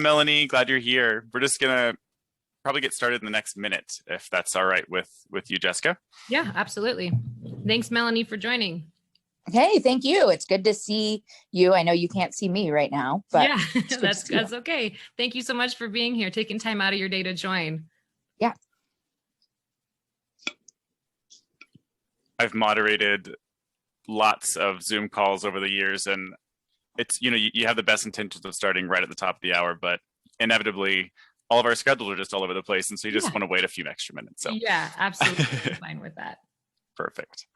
Melanie, glad you're here. We're just gonna probably get started in the next minute, if that's all right with you, Jessica. Yeah, absolutely. Thanks, Melanie, for joining. Hey, thank you. It's good to see you. I know you can't see me right now, but yeah, that's okay. Thank you so much for being here, taking time out of your day to join. Yeah. I've moderated lots of Zoom calls over the years, and it's, you have the best intentions of starting right at the top of the hour, but inevitably all of our schedules are just all over the place, and so you just want to wait a few extra minutes. So yeah, absolutely. Fine with that. Perfect.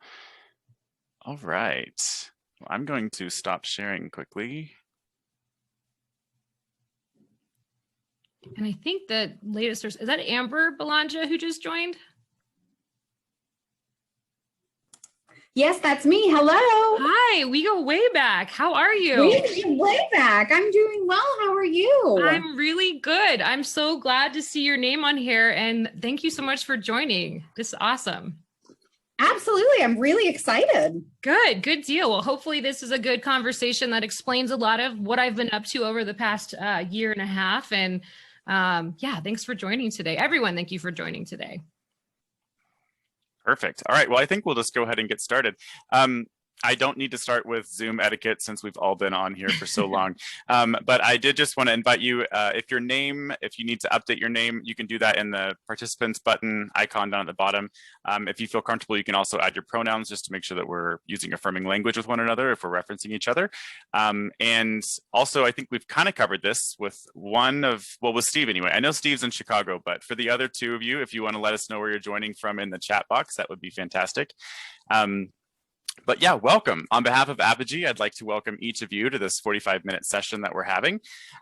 All right. Well, I'm going to stop sharing quickly. And I think the latest, is that Amber Belanja who just joined? Yes, that's me. Hello. Hi, we go way back. How are you? We go way back. I'm doing well. How are you? I'm really good. I'm so glad to see your name on here, and thank you so much for joining. This is awesome. Absolutely. I'm really excited. Good deal. Well, hopefully this is a good conversation that explains a lot of what I've been up to over the past year and a half. And yeah, thanks for joining today. Everyone, thank you for joining today. Perfect. All right. Well, I think we'll just go ahead and get started. I don't need to start with Zoom etiquette since we've all been on here for so long. But I did just want to invite you, if you need to update your name, you can do that in the participants button icon down at the bottom. If you feel comfortable, you can also add your pronouns just to make sure that we're using affirming language with one another if we're referencing each other. And also, I think we've kind of covered this with with Steve anyway. I know Steve's in Chicago, but for the other two of you, if you want to let us know where you're joining from in the chat box, that would be fantastic. But yeah, welcome. On behalf of Apogy, I'd like to welcome each of you to this 45-minute session that we're having.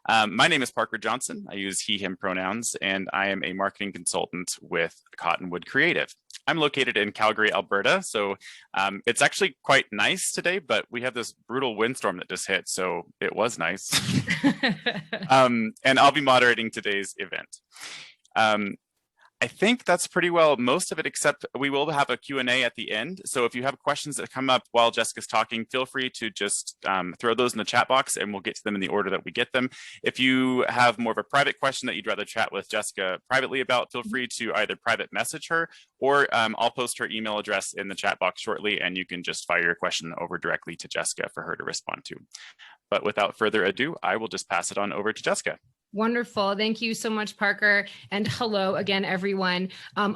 My name is Parker Johnson. I use he, him pronouns, and I am a marketing consultant with Cottonwood Creative. I'm located in Calgary, Alberta, so it's actually quite nice today, but we have this brutal windstorm that just hit, so it was nice. And I'll be moderating today's event. I think that's pretty well most of it, except we will have a Q&A at the end. So if you have questions that come up while Jessica's talking, feel free to just throw those in the chat box and we'll get to them in the order that we get them. If you have more of a private question that you'd rather chat with Jessica privately about, feel free to either private message her or I'll post her email address in the chat box shortly and you can just fire your question over directly to Jessica for her to respond to. But without further ado, I will just pass it on over to Jessica. Wonderful. Thank you so much, Parker. And hello again, everyone.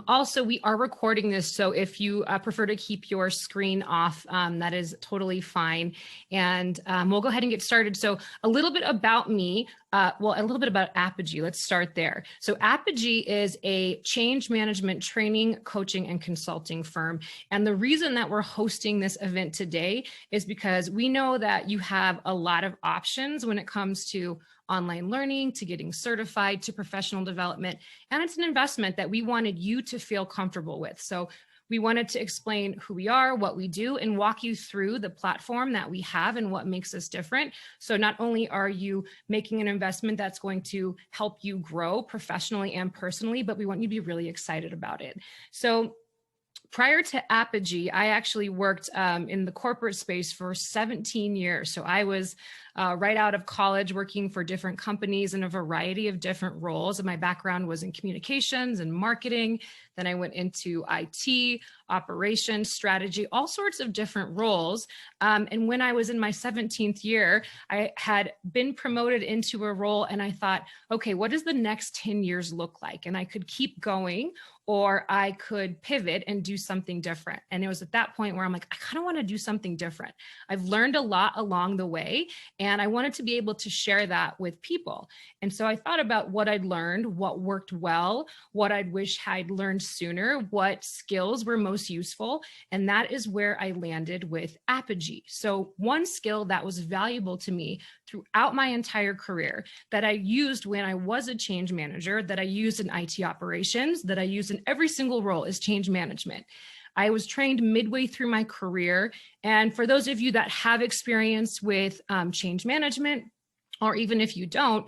Also, we are recording this, so if you prefer to keep your screen off, that is totally fine. And we'll go ahead and get started. So a little bit about me, a little bit about Apogy. Let's start there. So Apogy is a change management training, coaching, and consulting firm. And the reason that we're hosting this event today is because we know that you have a lot of options when it comes to online learning, to getting certified, to professional development. And it's an investment that we wanted you to feel comfortable with. So we wanted to explain who we are, what we do, and walk you through the platform that we have and what makes us different. So not only are you making an investment that's going to help you grow professionally and personally, but we want you to be really excited about it. So prior to Apogy, I actually worked in the corporate space for 17 years. So I was right out of college working for different companies in a variety of different roles. And my background was in communications and marketing. Then I went into IT, operations, strategy, all sorts of different roles. And when I was in my 17th year, I had been promoted into a role and I thought, okay, what does the next 10 years look like? And I could keep going or I could pivot and do something different. And it was at that point where I'm like, I kind of want to do something different. I've learned a lot along the way, and I wanted to be able to share that with people. And so I thought about what I'd learned, what worked well, what I'd wish I'd learned sooner, what skills were most useful. And that is where I landed with Apogy. So one skill that was valuable to me throughout my entire career that I used when I was a change manager, that I used in IT operations, that I used in every single role is change management. I was trained midway through my career. And for those of you that have experience with change management, or even if you don't,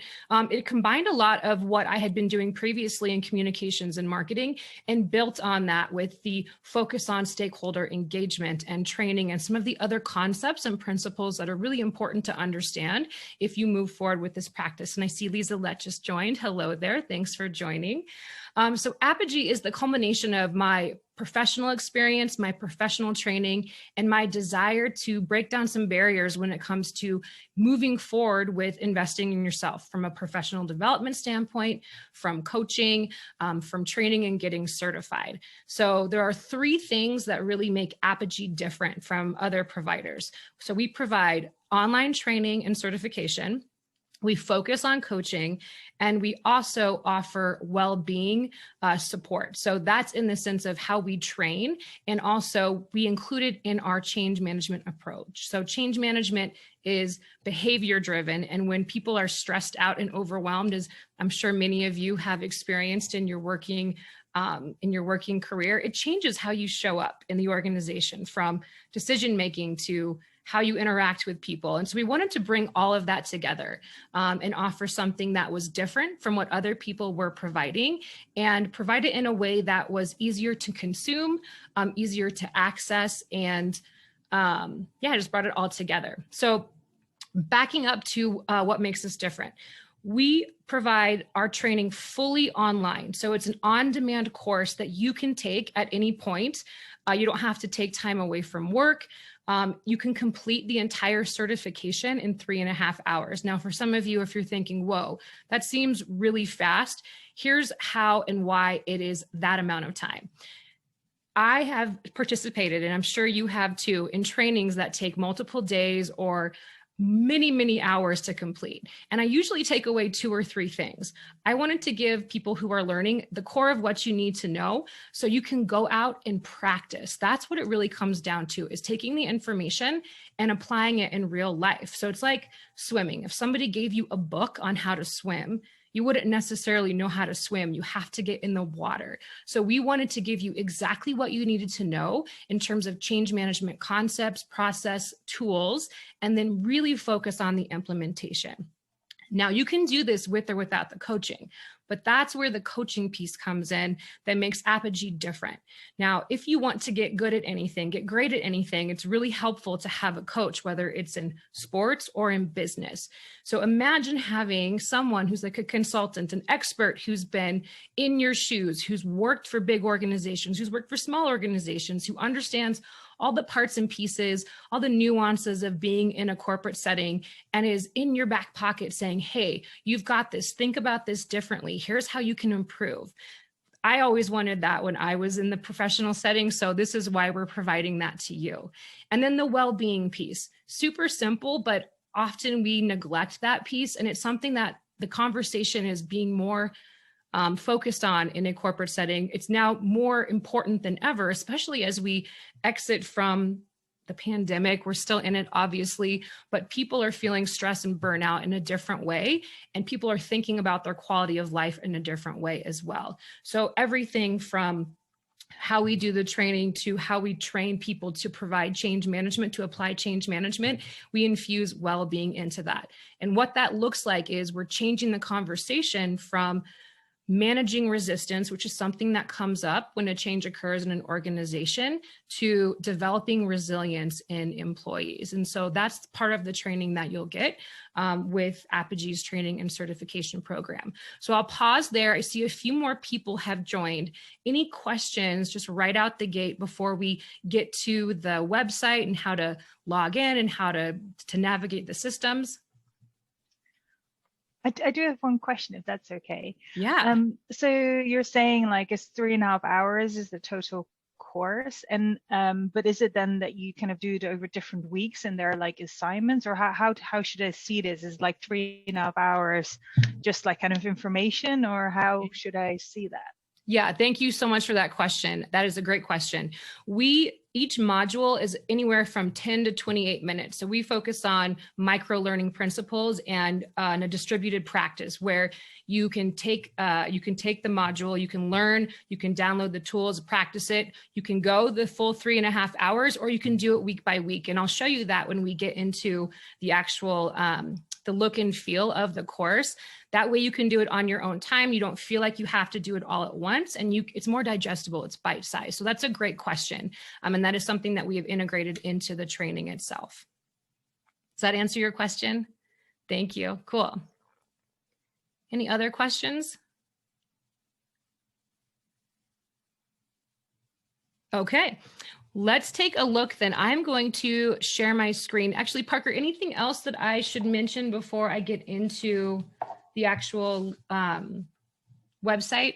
it combined a lot of what I had been doing previously in communications and marketing and built on that with the focus on stakeholder engagement and training and some of the other concepts and principles that are really important to understand if you move forward with this practice. And I see Lisa Lett just joined. Hello there. Thanks for joining. So Apogy is the culmination of my professional experience, my professional training, and my desire to break down some barriers when it comes to moving forward with investing in yourself from a professional development standpoint, from coaching, from training and getting certified. So there are 3 things that really make Apogy different from other providers. So we provide online training and certification. We focus on coaching, and we also offer well-being support. So that's in the sense of how we train, and also we include it in our change management approach. So change management is behavior driven, and when people are stressed out and overwhelmed, as I'm sure many of you have experienced in your working career, it changes how you show up in the organization, from decision making to how you interact with people. And so we wanted to bring all of that together and offer something that was different from what other people were providing, and provide it in a way that was easier to consume, easier to access, and just brought it all together. So backing up to what makes us different. We provide our training fully online. So it's an on-demand course that you can take at any point. You don't have to take time away from work. You can complete the entire certification in 3.5 hours. Now, for some of you, if you're thinking, whoa, that seems really fast, here's how and why it is that amount of time. I have participated, and I'm sure you have too, in trainings that take multiple days or many, many hours to complete. And I usually take away 2 or 3 things. I wanted to give people who are learning the core of what you need to know so you can go out and practice. That's what it really comes down to, is taking the information and applying it in real life. So it's like swimming. If somebody gave you a book on how to swim, you wouldn't necessarily know how to swim. You have to get in the water. So we wanted to give you exactly what you needed to know in terms of change management concepts, process, tools, and then really focus on the implementation. Now, you can do this with or without the coaching, but that's where the coaching piece comes in that makes Apogy different. Now, if you want to get good at anything, get great at anything, it's really helpful to have a coach, whether it's in sports or in business. So imagine having someone who's like a consultant, an expert who's been in your shoes, who's worked for big organizations, who's worked for small organizations, who understands all the parts and pieces, all the nuances of being in a corporate setting, and is in your back pocket saying, hey, you've got this, think about this differently. Here's how you can improve. I always wanted that when I was in the professional setting. So this is why we're providing that to you. And then the well-being piece, super simple, but often we neglect that piece. And it's something that the conversation is being more focused on in a corporate setting. It's now more important than ever, especially as we exit from the pandemic. We're still in it, obviously, but people are feeling stress and burnout in a different way, and people are thinking about their quality of life in a different way as well. So everything from how we do the training to how we train people to provide change management, to apply change management, we infuse well-being into that. And what that looks like is we're changing the conversation from managing resistance, which is something that comes up when a change occurs in an organization, to developing resilience in employees. And so that's part of the training that you'll get with Apogy's training and certification program. So I'll pause there. I see a few more people have joined. Any questions, just right out the gate before we get to the website and how to log in and how to navigate the systems? I do have one question, if that's okay. Yeah. So you're saying like it's 3.5 hours is the total course, and but is it then that you kind of do it over different weeks and there are like assignments, or how should I see this? Is like 3.5 hours just like kind of information, or how should I see that? Yeah, thank you so much for that question. That is a great question. Each module is anywhere from 10 to 28 minutes. So we focus on micro learning principles and a distributed practice where you can take the module, you can learn, you can download the tools, practice it. You can go the full 3.5 hours, or you can do it week by week. And I'll show you that when we get into the actual the look and feel of the course. That way you can do it on your own time. You don't feel like you have to do it all at once, and it's more digestible, it's bite-sized. So that's a great question. And that is something that we have integrated into the training itself. Does that answer your question? Thank you. Cool. Any other questions? Okay. Let's take a look then. I'm going to share my screen. Actually, Parker, anything else that I should mention before I get into the actual website?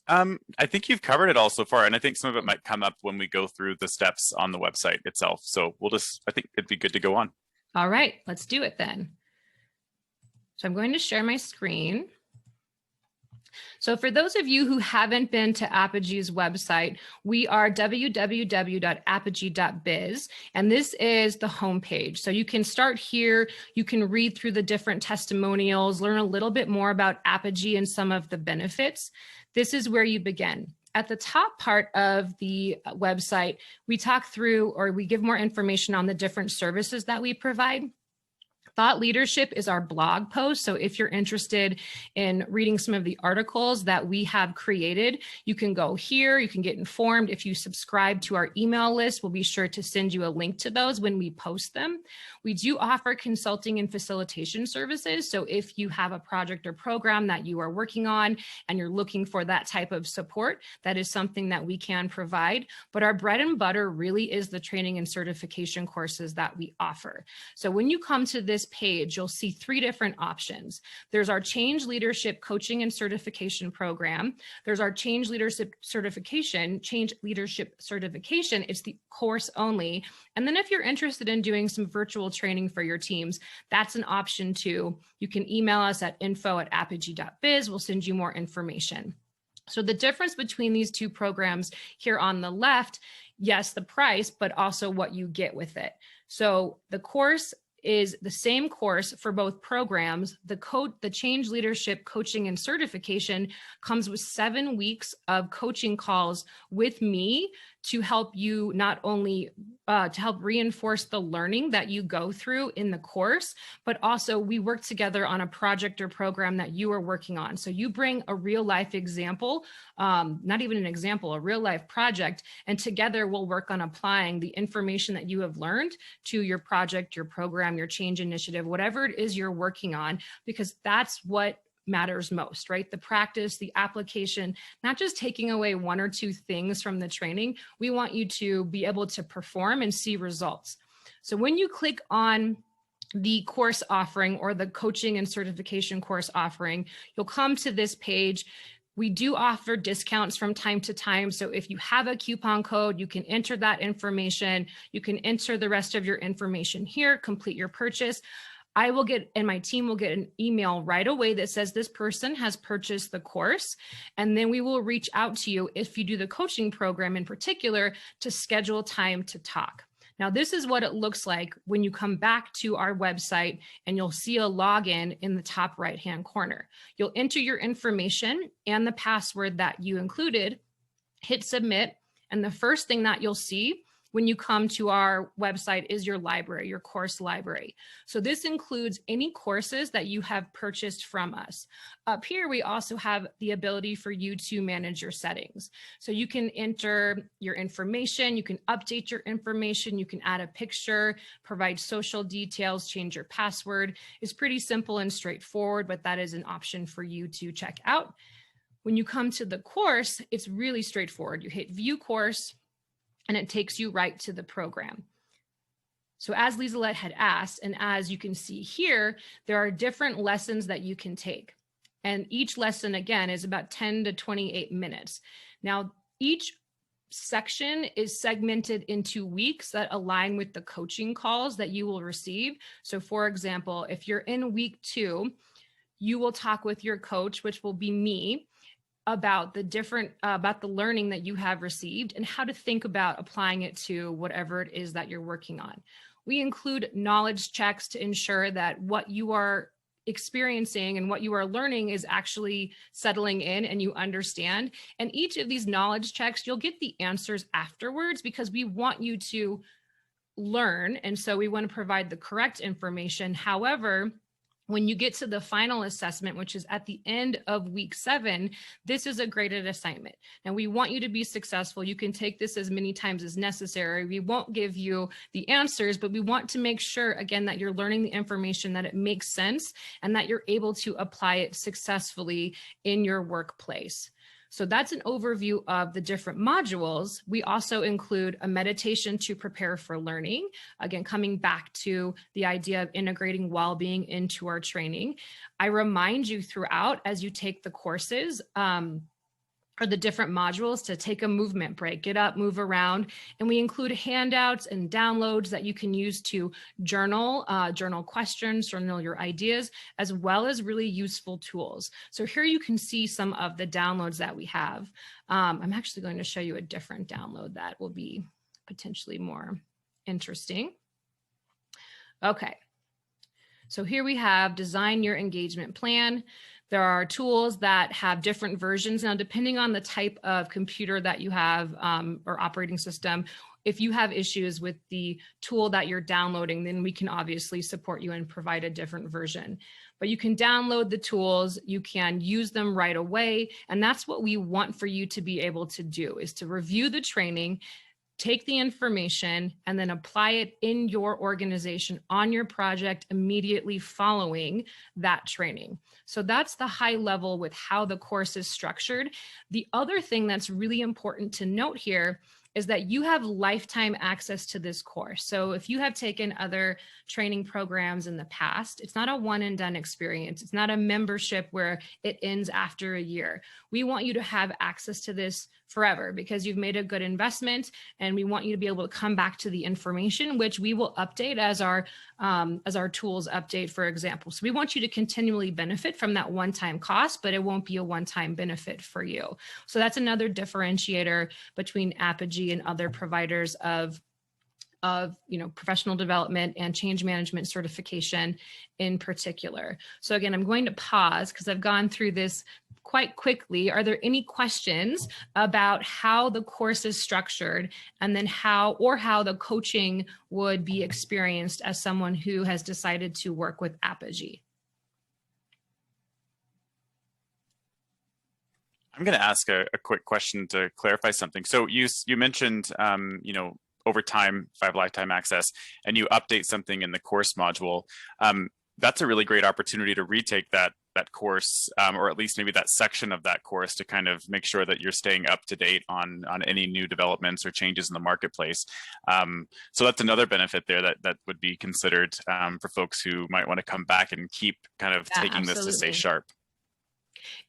I think you've covered it all so far, and I think some of it might come up when we go through the steps on the website itself. So I think it'd be good to go on. All right, let's do it then. So I'm going to share my screen. So for those of you who haven't been to Apogy's website, we are www.apogy.biz, and this is the homepage. So you can start here, you can read through the different testimonials, learn a little bit more about Apogy and some of the benefits. This is where you begin. At the top part of the website, we talk through, or we give more information on the different services that we provide. Thought Leadership is our blog post. So if you're interested in reading some of the articles that we have created, you can go here, you can get informed. If you subscribe to our email list, we'll be sure to send you a link to those when we post them. We do offer consulting and facilitation services. So if you have a project or program that you are working on and you're looking for that type of support, that is something that we can provide. But our bread and butter really is the training and certification courses that we offer. So when you come to this page, you'll see 3 different options. There's our Change Leadership Coaching and Certification Program. There's our Change Leadership Certification. It's the course only. And then if you're interested in doing some virtual training for your teams, that's an option too. You can email us at info@apogy.biz. We'll send you more information. So the difference between these 2 programs here on the left, yes, the price, but also what you get with it. So the course is the same course for both programs. The Change Leadership Coaching and Certification comes with 7 weeks of coaching calls with me to help you not only to help reinforce the learning that you go through in the course, but also we work together on a project or program that you are working on. So you bring a real life example, not even an example, a real life project, and together we'll work on applying the information that you have learned to your project, your program, your change initiative, whatever it is you're working on, because that's what matters most, right? The practice, the application, not just taking away 1 or 2 things from the training. We want you to be able to perform and see results. So when you click on the course offering or the coaching and certification course offering, you'll come to this page. We do offer discounts from time to time. So if you have a coupon code, you can enter that information. You can enter the rest of your information here, complete your purchase. I will get, and my team will get an email right away that says this person has purchased the course. And then we will reach out to you if you do the coaching program in particular to schedule time to talk. Now, this is what it looks like when you come back to our website and you'll see a login in the top right-hand corner. You'll enter your information and the password that you included, hit submit, and the first thing that you'll see when you come to our website is your library, your course library. So this includes any courses that you have purchased from us. Up here, we also have the ability for you to manage your settings. So you can enter your information, you can update your information, you can add a picture, provide social details, change your password. It's pretty simple and straightforward, but that is an option for you to check out. When you come to the course, it's really straightforward. You hit view course, and it takes you right to the program. So as Liselette had asked, and as you can see here, there are different lessons that you can take. And each lesson, again, is about 10 to 28 minutes. Now, each section is segmented into weeks that align with the coaching calls that you will receive. So for example, if you're in week 2, you will talk with your coach, which will be me, about the learning that you have received and how to think about applying it to whatever it is that you're working on. We include knowledge checks to ensure that what you are experiencing and what you are learning is actually settling in and you understand. And each of these knowledge checks, you'll get the answers afterwards because we want you to learn. And so we want to provide the correct information. However, when you get to the final assessment, which is at the end of week 7, this is a graded assignment. And we want you to be successful. You can take this as many times as necessary. We won't give you the answers, but we want to make sure, again, that you're learning the information, that it makes sense, and that you're able to apply it successfully in your workplace. So that's an overview of the different modules. We also include a meditation to prepare for learning. Again, coming back to the idea of integrating well-being into our training. I remind you throughout as you take the courses, or the different modules, to take a movement break, get up, move around. And we include handouts and downloads that you can use to journal, journal questions, journal your ideas, as well as really useful tools. So here you can see some of the downloads that we have. I'm actually going to show you a different download that will be potentially more interesting. Okay, so here we have design your engagement plan. There are tools that have different versions. Now, depending on the type of computer that you have or operating system, if you have issues with the tool that you're downloading, then we can obviously support you and provide a different version. But you can download the tools, you can use them right away. And that's what we want for you to be able to do, is to review the training, take the information, and then apply it in your organization on your project immediately following that training. So that's the high level with how the course is structured. The other thing that's really important to note here is that you have lifetime access to this course. So if you have taken other training programs in the past, it's not a one and done experience. It's not a membership where it ends after a year. We want you to have access to this forever because you've made a good investment, and we want you to be able to come back to the information, which we will update as our tools update, for example. So we want you to continually benefit from that one-time cost, but it won't be a one-time benefit for you. So that's another differentiator between Apogy and other providers of professional development and change management certification in particular. So again, I'm going to pause because I've gone through this quite quickly. Are there any questions about how the course is structured, and then how the coaching would be experienced as someone who has decided to work with Apogy? I'm going to ask a quick question to clarify something. So you mentioned, over time, 5 lifetime access, and you update something in the course module. That's a really great opportunity to retake that course, or at least maybe that section of that course, to kind of make sure that you're staying up to date on any new developments or changes in the marketplace. So that's another benefit there that would be considered for folks who might want to come back and keep kind of taking this to stay sharp.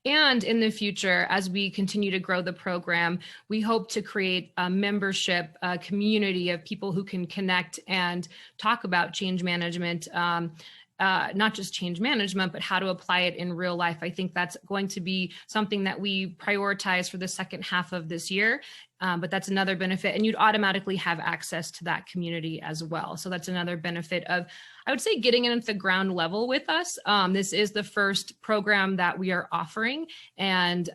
And in the future, as we continue to grow the program, we hope to create a membership, a community of people who can connect and talk about change management, not just change management, but how to apply it in real life. I think that's going to be something that we prioritize for the second half of this year. But that's another benefit, and you'd automatically have access to that community as well. So that's another benefit of, I would say, getting in at the ground level with us. This is the first program that we are offering, and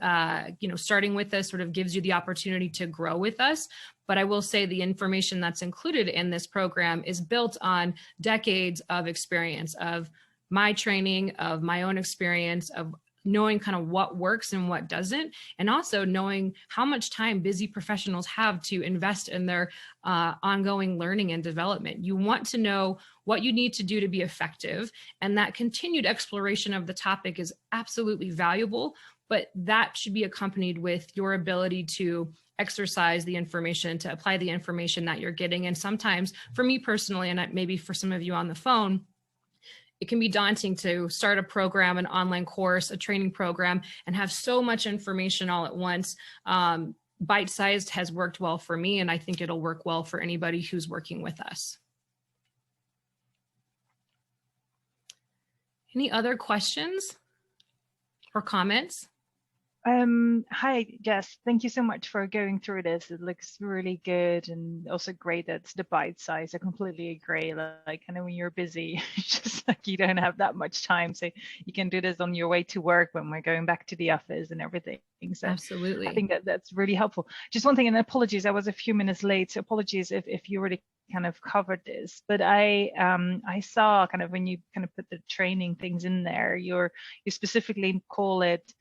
starting with this sort of gives you the opportunity to grow with us. But I will say the information that's included in this program is built on decades of experience, of my training, of my own experience, of knowing kind of what works and what doesn't, and also knowing how much time busy professionals have to invest in their ongoing learning and development. You want to know what you need to do to be effective, and that continued exploration of the topic is absolutely valuable, but that should be accompanied with your ability to exercise the information, to apply the information that you're getting. And sometimes, for me personally, and maybe for some of you on the phone, it can be daunting to start a program, an online course, a training program, and have so much information all at once. Bite-sized has worked well for me, and I think it'll work well for anybody who's working with us. Any other questions or comments? Hi, Jess. Thank you so much for going through this. It looks really good, and also great that it's the bite size. I completely agree. Like, I know when you're busy, it's just like you don't have that much time, so you can do this on your way to work when we're going back to the office and everything. So absolutely, I think that's really helpful. Just one thing, and apologies, I was a few minutes late, so apologies if you already kind of covered this, but I saw kind of when you kind of put the training things in there, you specifically call it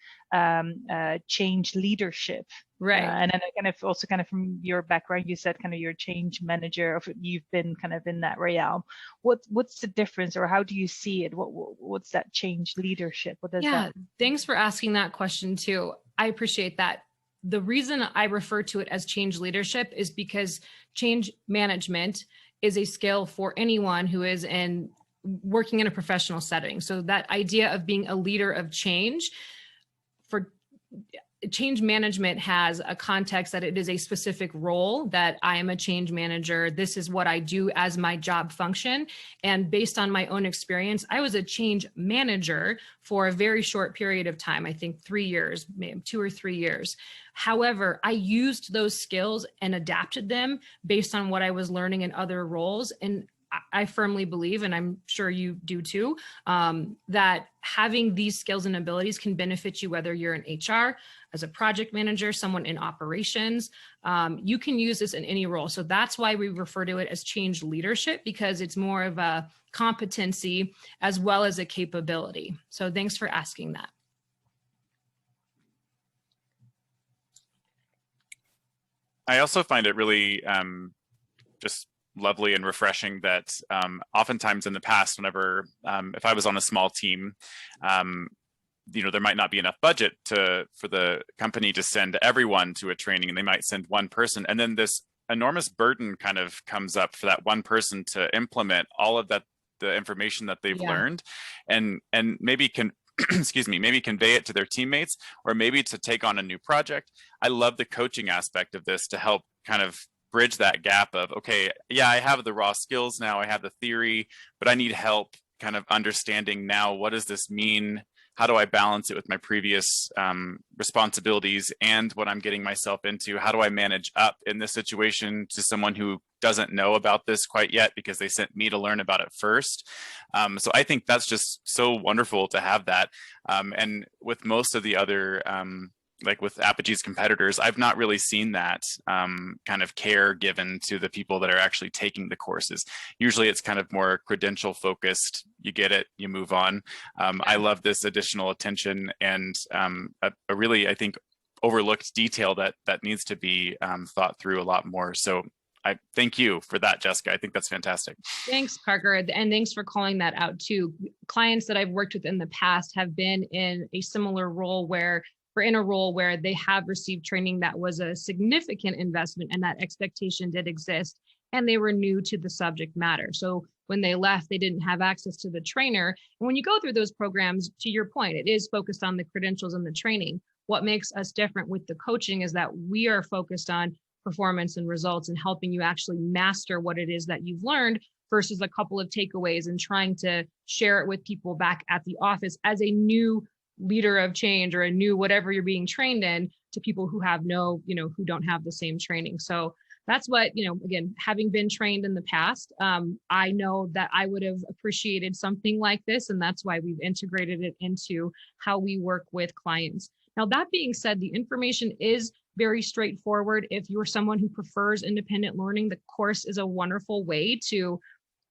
change leadership. Right. And then kind of also kind of from your background, you said kind of you're a change manager, or you've been kind of in that realm. What's the difference, or how do you see it? What's that change leadership? What does that? Thanks for asking that question too. I appreciate that. The reason I refer to it as change leadership is because change management is a skill for anyone who is working in a professional setting. So that idea of being a leader of change, for change management has a context that it is a specific role, that I am a change manager. This is what I do as my job function. And based on my own experience, I was a change manager for a very short period of time, I think 3 years, maybe 2 or 3 years. However, I used those skills and adapted them based on what I was learning in other roles. And I firmly believe, and I'm sure you do too, that having these skills and abilities can benefit you, whether you're in HR, as a project manager, someone in operations. You can use this in any role. So that's why we refer to it as change leadership, because it's more of a competency as well as a capability. So thanks for asking that. I also find it really just lovely and refreshing that oftentimes in the past, whenever if I was on a small team, there might not be enough budget for the company to send everyone to a training, and they might send one person, and then this enormous burden kind of comes up for that one person to implement all of that, the information that they've learned, and maybe maybe convey it to their teammates, or maybe to take on a new project. I love the coaching aspect of this to help kind of bridge that gap of, okay, yeah, I have the raw skills now, I have the theory, but I need help kind of understanding now, what does this mean? How do I balance it with my previous responsibilities and what I'm getting myself into? How do I manage up in this situation to someone who doesn't know about this quite yet because they sent me to learn about it first? So I think that's just so wonderful to have that. And with most of the other like with Apogy's competitors, I've not really seen that kind of care given to the people that are actually taking the courses. Usually it's kind of more credential focused. You get it, you move on. I love this additional attention and a really, I think, overlooked detail that needs to be thought through a lot more. So I thank you for that, Jessica. I think that's fantastic. Thanks, Parker. And thanks for calling that out too. Clients that I've worked with in the past have been in a similar role where we're in a role where they have received training that was a significant investment, and that expectation did exist, and they were new to the subject matter. So when they left, they didn't have access to the trainer. And when you go through those programs, to your point, it is focused on the credentials and the training. What makes us different with the coaching is that we are focused on performance and results and helping you actually master what it is that you've learned, versus a couple of takeaways and trying to share it with people back at the office as a new leader of change or a new whatever you're being trained in, to people who have who don't have the same training. So that's what, again, having been trained in the past, I know that I would have appreciated something like this. And that's why we've integrated it into how we work with clients. Now, that being said, the information is very straightforward. If you're someone who prefers independent learning, the course is a wonderful way to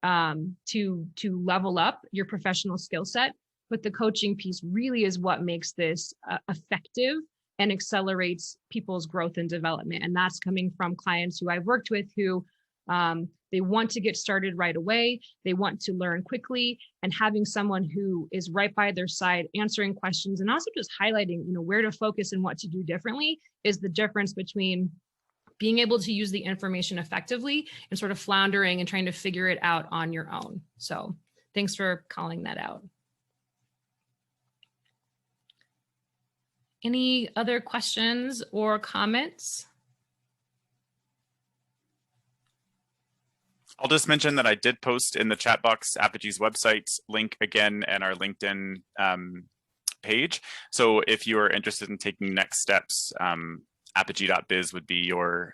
level up your professional skill set. But the coaching piece really is what makes this effective and accelerates people's growth and development. And that's coming from clients who I've worked with who they want to get started right away. They want to learn quickly, and having someone who is right by their side, answering questions, and also just highlighting, where to focus and what to do differently is the difference between being able to use the information effectively and sort of floundering and trying to figure it out on your own. So thanks for calling that out. Any other questions or comments? I'll just mention that I did post in the chat box Apogy's website link again and our LinkedIn page. So if you are interested in taking next steps, apogy.biz would be your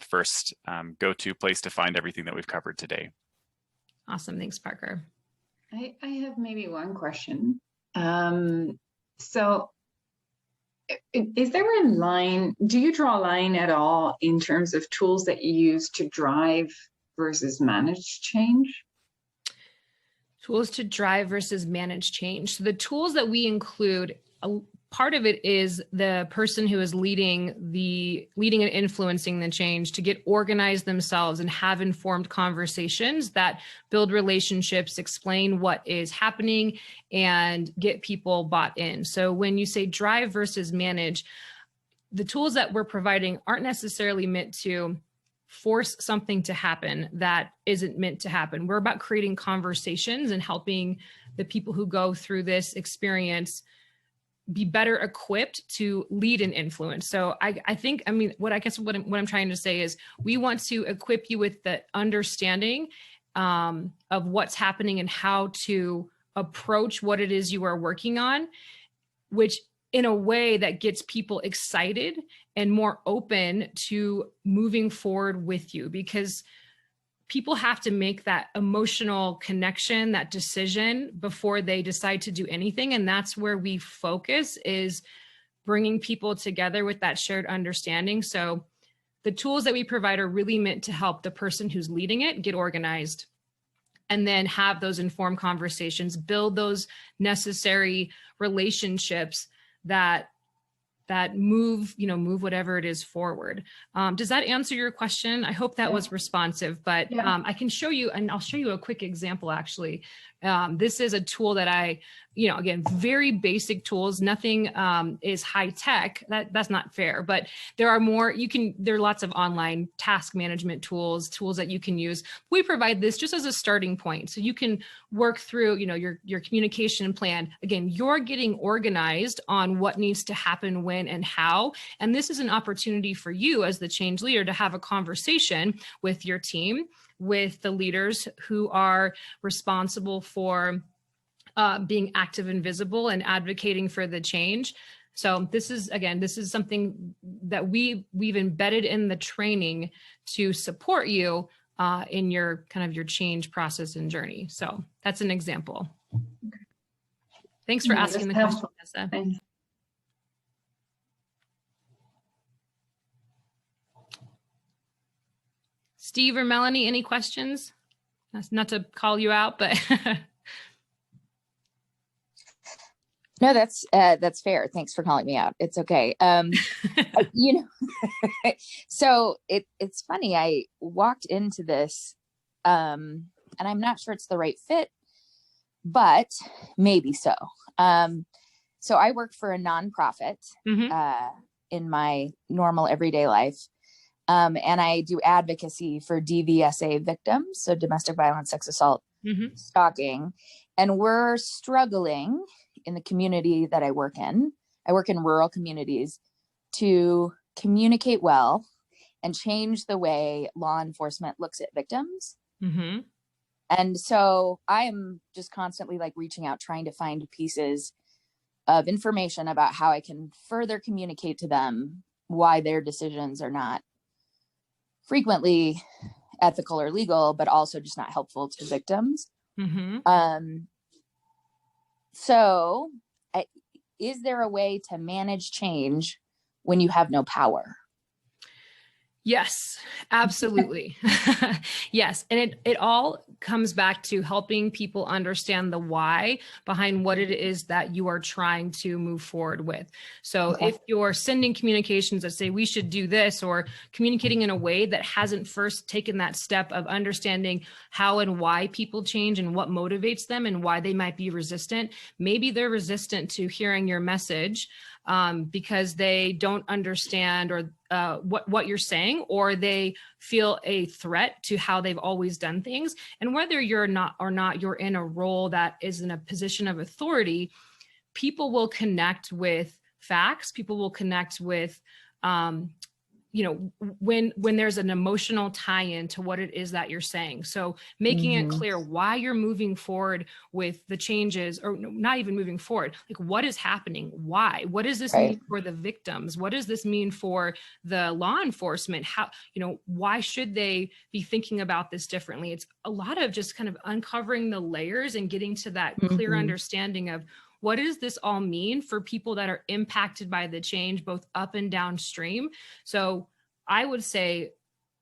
first go-to place to find everything that we've covered today. Awesome. Thanks, Parker. I have maybe one question. So is there a line, do you draw a line at all in terms of tools that you use to drive versus manage change? Tools to drive versus manage change. So the tools that we include, a part of it is the person who is leading and influencing the change to get organized themselves and have informed conversations that build relationships, explain what is happening, and get people bought in. So when you say drive versus manage, the tools that we're providing aren't necessarily meant to force something to happen that isn't meant to happen. We're about creating conversations and helping the people who go through this experience be better equipped to lead and influence. So I think, I mean, what I'm trying to say is we want to equip you with the understanding of what's happening and how to approach what it is you are working on, which in a way that gets people excited and more open to moving forward with you, because people have to make that emotional connection, that decision before they decide to do anything. And that's where we focus, is bringing people together with that shared understanding. So the tools that we provide are really meant to help the person who's leading it get organized, and then have those informed conversations, build those necessary relationships that move whatever it is forward. Does that answer your question? I hope that was responsive, but I can show you, and I'll show you a quick example actually. This is a tool that again, very basic tools, nothing is high tech. That's not fair, but there are lots of online task management tools that you can use. We provide this just as a starting point. So you can work through, your communication plan. Again, you're getting organized on what needs to happen, when and how. And this is an opportunity for you as the change leader to have a conversation with your team, with the leaders who are responsible for being active and visible and advocating for the change. So this is something that we've embedded in the training to support you in your your change process and journey. So that's an example. Thanks for asking the question, Tessa. Thanks. Steve or Melanie, any questions? That's not to call you out, but No, that's fair. Thanks for calling me out. It's okay. So it's funny. I walked into this, and I'm not sure it's the right fit, but maybe so. So I work for a nonprofit in my normal everyday life. And I do advocacy for DVSA victims, so domestic violence, sex assault, stalking. And we're struggling in the community that I work in. I work in rural communities to communicate well and change the way law enforcement looks at victims. And so I am just constantly reaching out, trying to find pieces of information about how I can further communicate to them why their decisions are not frequently ethical or legal, but also just not helpful to victims. So is there a way to manage change when you have no power? Yes, absolutely. Yes. And it all comes back to helping people understand the why behind what it is that you are trying to move forward with. So if you're sending communications that say we should do this, or communicating in a way that hasn't first taken that step of understanding how and why people change and what motivates them and why they might be resistant, maybe they're resistant to hearing your message because they don't understand or what you're saying, or they feel a threat to how they've always done things. And whether you're not you're in a role that is in a position of authority, people will connect with facts. People will connect with, when there's an emotional tie-in to what it is that you're saying. So making it clear why you're moving forward with the changes, or not even moving forward, what is happening? Why? What does this mean for the victims? What does this mean for the law enforcement? How, why should they be thinking about this differently? It's a lot of just kind of uncovering the layers and getting to that clear understanding of what does this all mean for people that are impacted by the change, both up and downstream? So I would say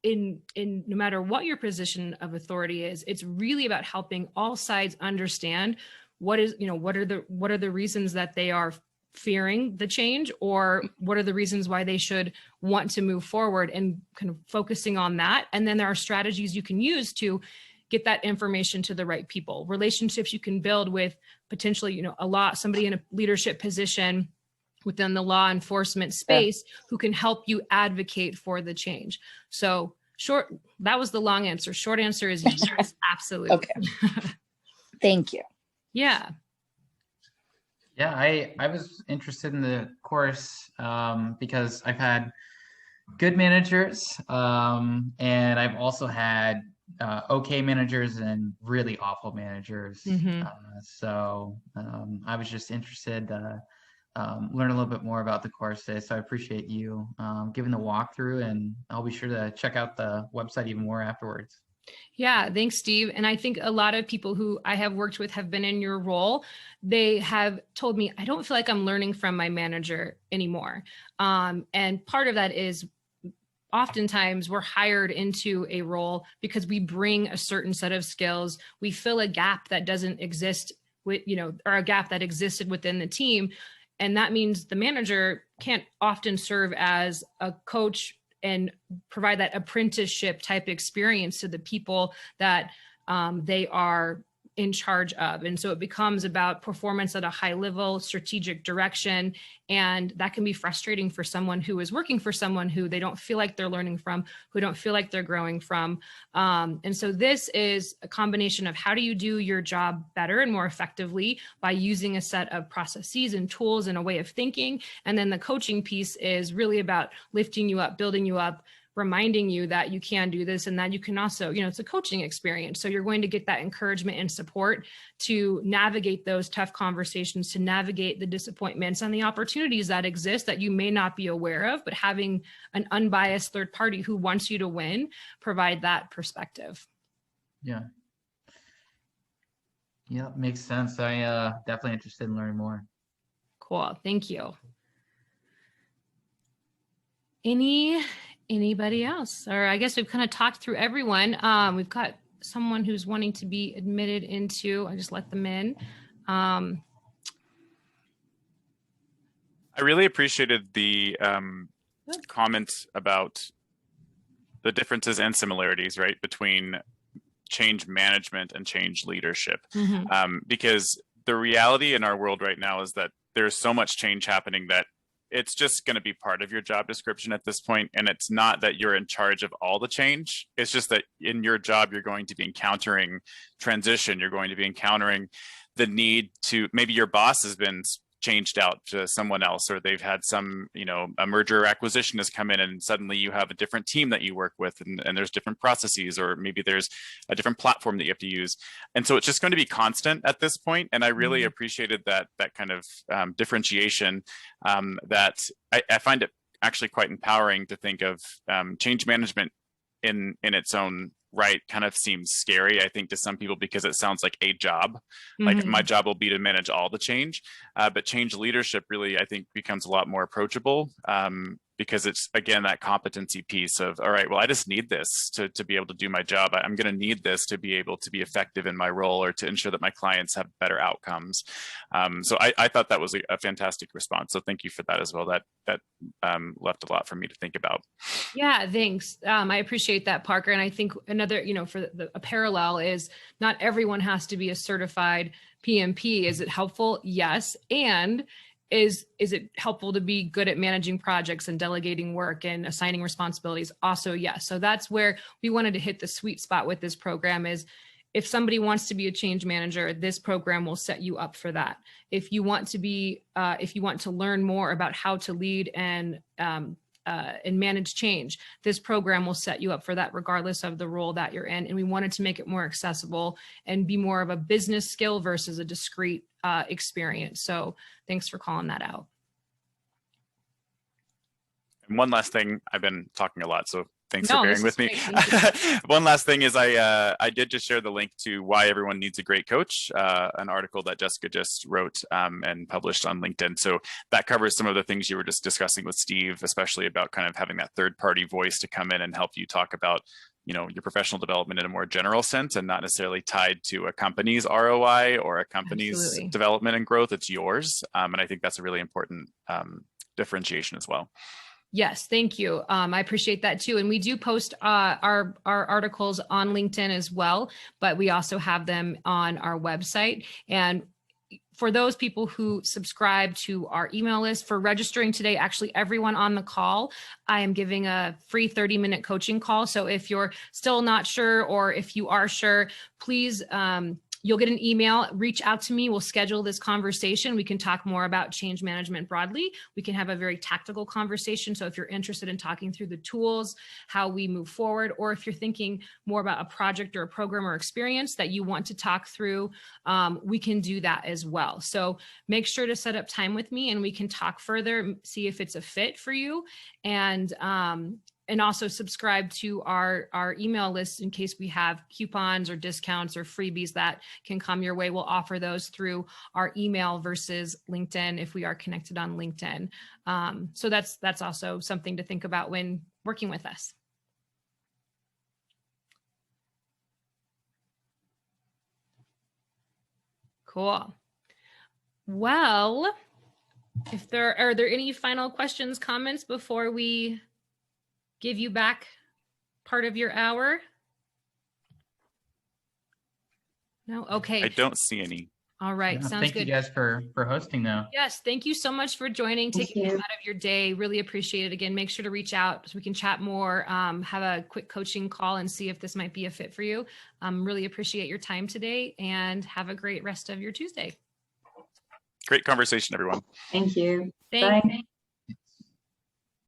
in no matter what your position of authority is, it's really about helping all sides understand what are the reasons that they are fearing the change, or what are the reasons why they should want to move forward, and kind of focusing on that. And then there are strategies you can use to get that information to the right people, relationships you can build with potentially, somebody in a leadership position within the law enforcement space who can help you advocate for the change. So that was the long answer. Short answer is yes, absolutely. Okay. Thank you. Yeah. Yeah, I was interested in the course because I've had good managers, and I've also had okay managers and really awful managers. So I was just interested learn a little bit more about the course today. So I appreciate you giving the walkthrough, and I'll be sure to check out the website even more afterwards. Yeah, thanks, Steve. And I think a lot of people who I have worked with have been in your role. They have told me, I don't feel like I'm learning from my manager anymore. And part of that is oftentimes we're hired into a role because we bring a certain set of skills. We fill a gap that doesn't exist with, or a gap that existed within the team. And that means the manager can't often serve as a coach and provide that apprenticeship type experience to the people that they are in charge of. And so it becomes about performance at a high level, strategic direction. And that can be frustrating for someone who is working for someone who they don't feel like they're learning from, who don't feel like they're growing from. And so this is a combination of how do you do your job better and more effectively by using a set of processes and tools and a way of thinking. And then the coaching piece is really about lifting you up, building you up, reminding you that you can do this, and that you can also, it's a coaching experience. So you're going to get that encouragement and support to navigate those tough conversations, to navigate the disappointments and the opportunities that exist that you may not be aware of, but having an unbiased third party who wants you to win, provide that perspective. Yeah. Yeah, makes sense. I definitely interested in learning more. Cool. Thank you. Anybody else? Or I guess we've kind of talked through everyone. We've got someone who's wanting to be admitted into, I just let them in. I really appreciated the comments about the differences and similarities, right, between change management and change leadership. Because the reality in our world right now is that there's so much change happening that it's just going to be part of your job description at this point. And it's not that you're in charge of all the change. It's just that in your job, you're going to be encountering transition. You're going to be encountering the need to, maybe your boss has been changed out to someone else, or they've had some, a merger or acquisition has come in and suddenly you have a different team that you work with, and there's different processes, or maybe there's a different platform that you have to use. And so it's just going to be constant at this point. And I really appreciated that kind of differentiation, that I find it actually quite empowering to think of change management in its own right kind of seems scary, I think, to some people, because it sounds like a job. Like my job will be to manage all the change, but change leadership really, I think, becomes a lot more approachable, because it's, again, that competency piece of, all right, well, I just need this to be able to do my job. I'm going to need this to be able to be effective in my role, or to ensure that my clients have better outcomes. So I thought that was a fantastic response. So thank you for that as well. That left a lot for me to think about. Yeah, thanks. I appreciate that, Parker. And I think another, a parallel is not everyone has to be a certified PMP. Is it helpful? Yes. And is it helpful to be good at managing projects and delegating work and assigning responsibilities? Also, yes. So that's where we wanted to hit the sweet spot with this program is, if somebody wants to be a change manager, this program will set you up for that. If you want to be, if you want to learn more about how to lead and manage change, this program will set you up for that regardless of the role that you're in. And we wanted to make it more accessible and be more of a business skill versus a discrete experience. So thanks for calling that out. And one last thing, I've been talking a lot, so Thanks No, for this bearing with is me. great. Thank you. One last thing is I did just share the link to Why Everyone Needs a Great Coach, an article that Jessica just wrote and published on LinkedIn. So that covers some of the things you were just discussing with Steve, especially about kind of having that third-party voice to come in and help you talk about, you know, your professional development in a more general sense and not necessarily tied to a company's ROI or a company's Absolutely. development and growth. It's yours. And I think that's a really important differentiation as well. Yes, thank you. I appreciate that too. And we do post our articles on LinkedIn as well, but we also have them on our website. And for those people who subscribe to our email list for registering today, actually everyone on the call, I am giving a free 30-minute coaching call. So if you're still not sure, or if you are sure, please, you'll get an email, reach out to me. We'll schedule this conversation. We can talk more about change management broadly. We can have a very tactical conversation. So if you're interested in talking through the tools, how we move forward, or if you're thinking more about a project or a program or experience that you want to talk through, we can do that as well. So make sure to set up time with me and we can talk further, see if it's a fit for you. And also subscribe to our email list in case we have coupons or discounts or freebies that can come your way. We'll offer those through our email versus LinkedIn if we are connected on LinkedIn. So that's also something to think about when working with us. Cool. Well, are there any final questions, comments before we give you back part of your hour? No? Okay. I don't see any. All right. Yeah, Sounds thank good. you guys for hosting though. Yes. Thank you so much for joining, Thank taking time you. out of your day. Really appreciate it. Again, make sure to reach out so we can chat more, have a quick coaching call and see if this might be a fit for you. Really appreciate your time today and have a great rest of your Tuesday. Great conversation, everyone. Thank you. Thank Bye. you.